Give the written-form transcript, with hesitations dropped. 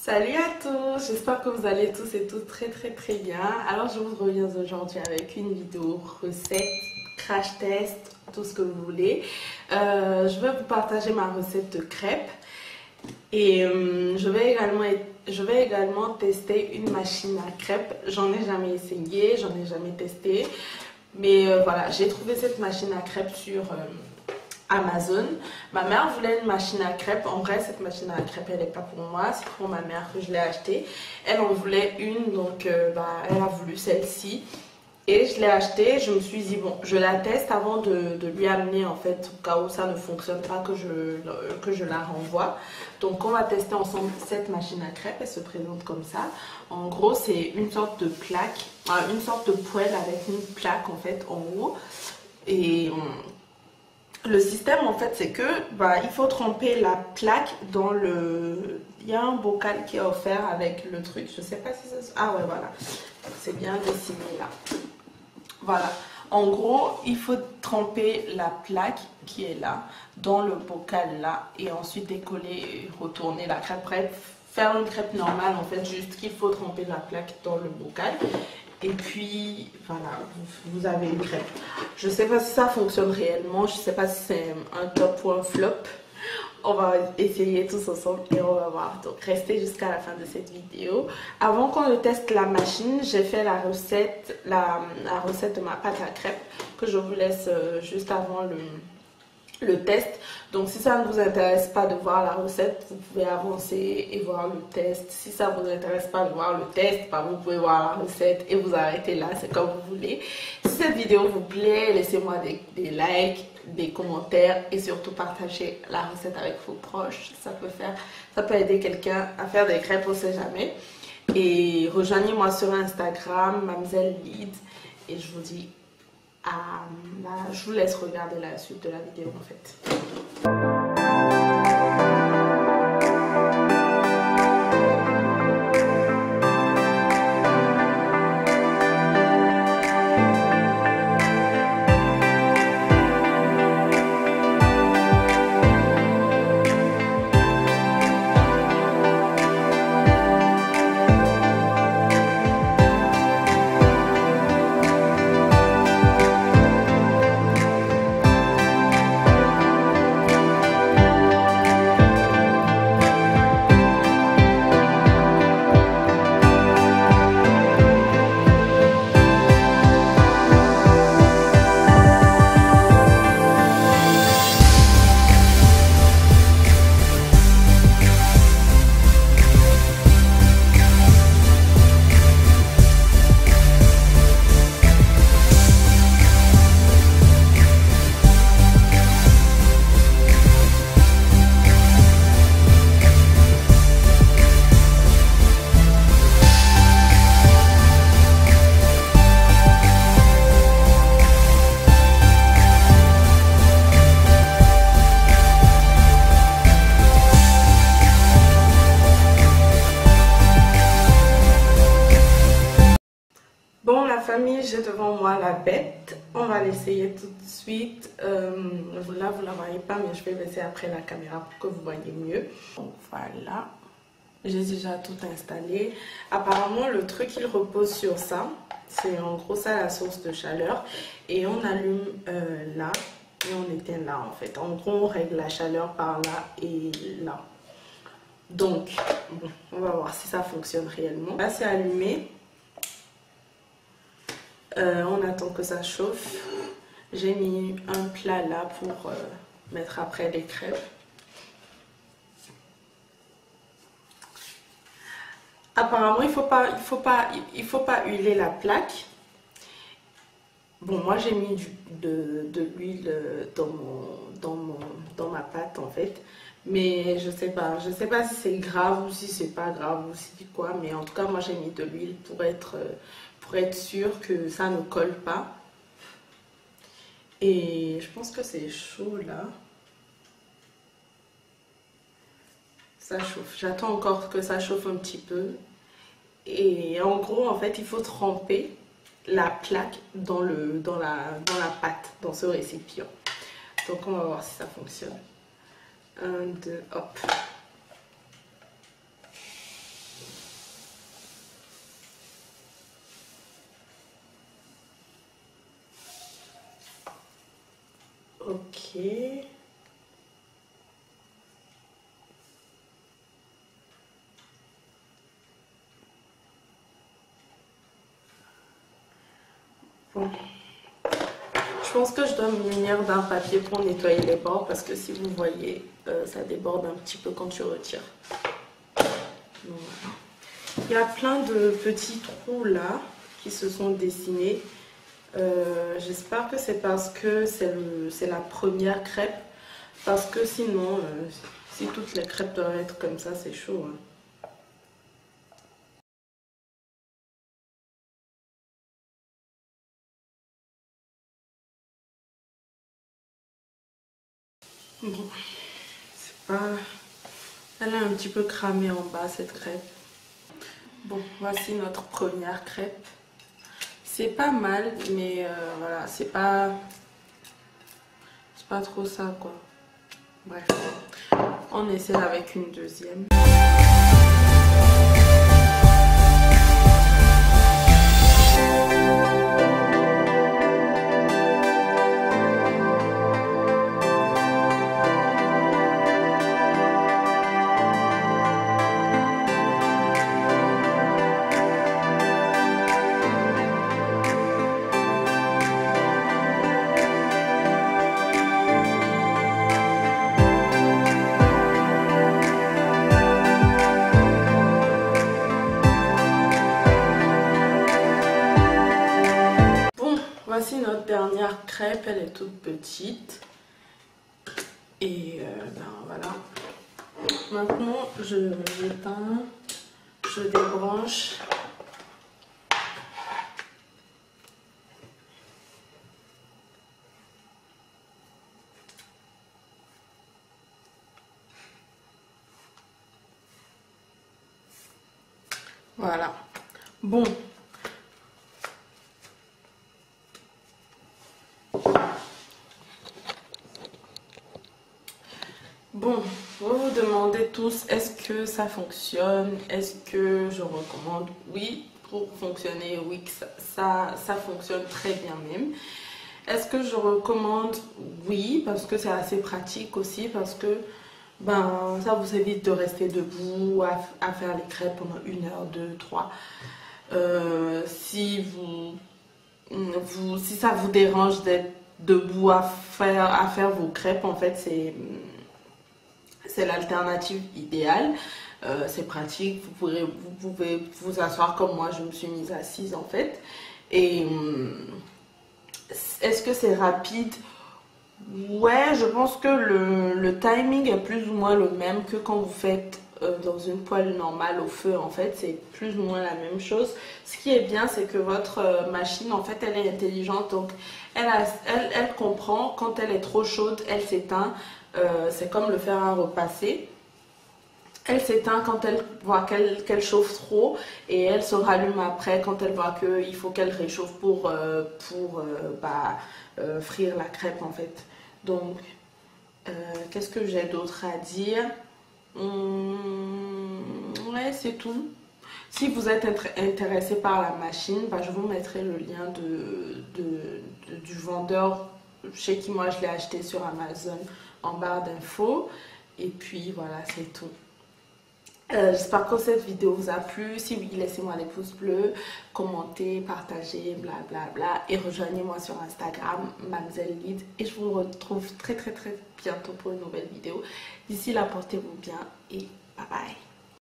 Salut à tous, j'espère que vous allez tous et toutes très bien. Alors je vous reviens aujourd'hui avec une vidéo recette, crash test, tout ce que vous voulez. Je vais vous partager ma recette de crêpes et je vais également tester une machine à crêpes. J'en ai jamais essayé, j'en ai jamais testé, mais voilà, j'ai trouvé cette machine à crêpes sur Amazon. Ma mère voulait une machine à crêpes. En vrai, cette machine à crêpes, elle n'est pas pour moi, c'est pour ma mère que je l'ai achetée. Elle en voulait une, donc elle a voulu celle-ci. Et je l'ai achetée. Je me suis dit, bon, je la teste avant de lui amener, en fait, au cas où ça ne fonctionne pas, que je la renvoie. Donc, on va tester ensemble cette machine à crêpes. Elle se présente comme ça. En gros, c'est une sorte de plaque, une sorte de poêle avec une plaque, en fait, en haut. Et le système en fait c'est que il faut tremper la plaque dans le... Il y a un bocal qui est offert avec le truc, je sais pas si ça... Ah ouais voilà, c'est bien dessiné là. Voilà, en gros il faut tremper la plaque qui est là dans le bocal là et ensuite décoller et retourner la crêpe. Bref, faire une crêpe normale en fait, juste qu'il faut tremper la plaque dans le bocal. Et puis, voilà, vous avez une crêpe. Je ne sais pas si ça fonctionne réellement. Je ne sais pas si c'est un top ou un flop. On va essayer tous ensemble et on va voir. Donc, restez jusqu'à la fin de cette vidéo. Avant qu'on ne teste la machine, j'ai fait la recette de ma pâte à crêpes que je vous laisse juste avant le test. Donc si ça ne vous intéresse pas de voir la recette, vous pouvez avancer et voir le test. Si ça ne vous intéresse pas de voir le test, vous pouvez voir la recette et vous arrêter là, c'est comme vous voulez. Si cette vidéo vous plaît, laissez-moi des likes, des commentaires et surtout partagez la recette avec vos proches. Ça peut aider quelqu'un à faire des crêpes, on ne sait jamais. Et rejoignez-moi sur Instagram, Mamzelle Lead, et je vous dis je vous laisse regarder la suite de la vidéo en fait. Bon la famille, j'ai devant moi la bête. On va l'essayer tout de suite. Là vous la voyez pas mais je vais baisser après la caméra pour que vous voyez mieux. Donc voilà, j'ai déjà tout installé. Apparemment le truc il repose sur ça. C'est en gros ça la source de chaleur. Et on allume là et on éteint là en fait. En gros on règle la chaleur par là et là. Donc bon, on va voir si ça fonctionne réellement. Là c'est allumé. On attend que ça chauffe. J'ai mis un plat là pour mettre après les crêpes. Apparemment, il faut pas huiler la plaque. Bon, moi j'ai mis de l'huile dans ma pâte en fait. Mais je sais pas si c'est grave ou si c'est pas grave ou si quoi. Mais en tout cas, moi j'ai mis de l'huile pour être sûr que ça ne colle pas. Et je pense que c'est chaud là. Ça chauffe. J'attends encore que ça chauffe un petit peu. Et en gros, en fait, il faut tremper la plaque dans la pâte, dans ce récipient. Donc on va voir si ça fonctionne. 1, 2, hop. Ok. Bon. Je pense que je dois me munir d'un papier pour nettoyer les bords parce que si vous voyez, ça déborde un petit peu quand tu retires. Donc, voilà. Il y a plein de petits trous là qui se sont dessinés. J'espère que c'est parce que c'est la première crêpe. Parce que sinon, si toutes les crêpes doivent être comme ça, c'est chaud. Hein. Bon, c'est pas... Elle est un petit peu cramée en bas, cette crêpe. Bon, voici notre première crêpe. C'est pas mal, mais voilà, c'est pas trop ça, quoi. Bref, on essaie avec une deuxième. Voici notre dernière crêpe, elle est toute petite. Et ben voilà. Maintenant, je l'éteins, je débranche. Voilà. Bon. Bon, vous vous demandez tous, est-ce que ça fonctionne? Est-ce que je recommande? Oui, pour fonctionner, oui, ça fonctionne très bien même. Est-ce que je recommande? Oui, parce que c'est assez pratique aussi, parce que ben, ça vous évite de rester debout à faire les crêpes pendant 1 heure, 2, 3. Si ça vous dérange d'être debout à faire vos crêpes, en fait, c'est l'alternative idéale. C'est pratique, vous pouvez vous asseoir comme moi, je me suis mise assise en fait. Et est-ce que c'est rapide? Ouais, je pense que le timing est plus ou moins le même que quand vous faites dans une poêle normale au feu. En fait, c'est plus ou moins la même chose. Ce qui est bien, c'est que votre machine, en fait, elle est intelligente. Donc, elle comprend quand elle est trop chaude, elle s'éteint. C'est comme le fer à repasser. Elle s'éteint quand elle voit qu'elle chauffe trop et elle se rallume après quand elle voit qu'il faut qu'elle réchauffe pour frire la crêpe en fait. Donc, qu'est-ce que j'ai d'autre à dire? Ouais, c'est tout. Si vous êtes intéressé par la machine, bah, je vous mettrai le lien du vendeur chez qui moi je l'ai acheté sur Amazon en barre d'infos. Et puis voilà, c'est tout. J'espère que cette vidéo vous a plu. Si oui, laissez-moi des pouces bleus, commentez, partagez, blablabla. Et rejoignez-moi sur Instagram, Mamzelle Lyd. Et je vous retrouve très bientôt pour une nouvelle vidéo. D'ici là, portez-vous bien et bye bye.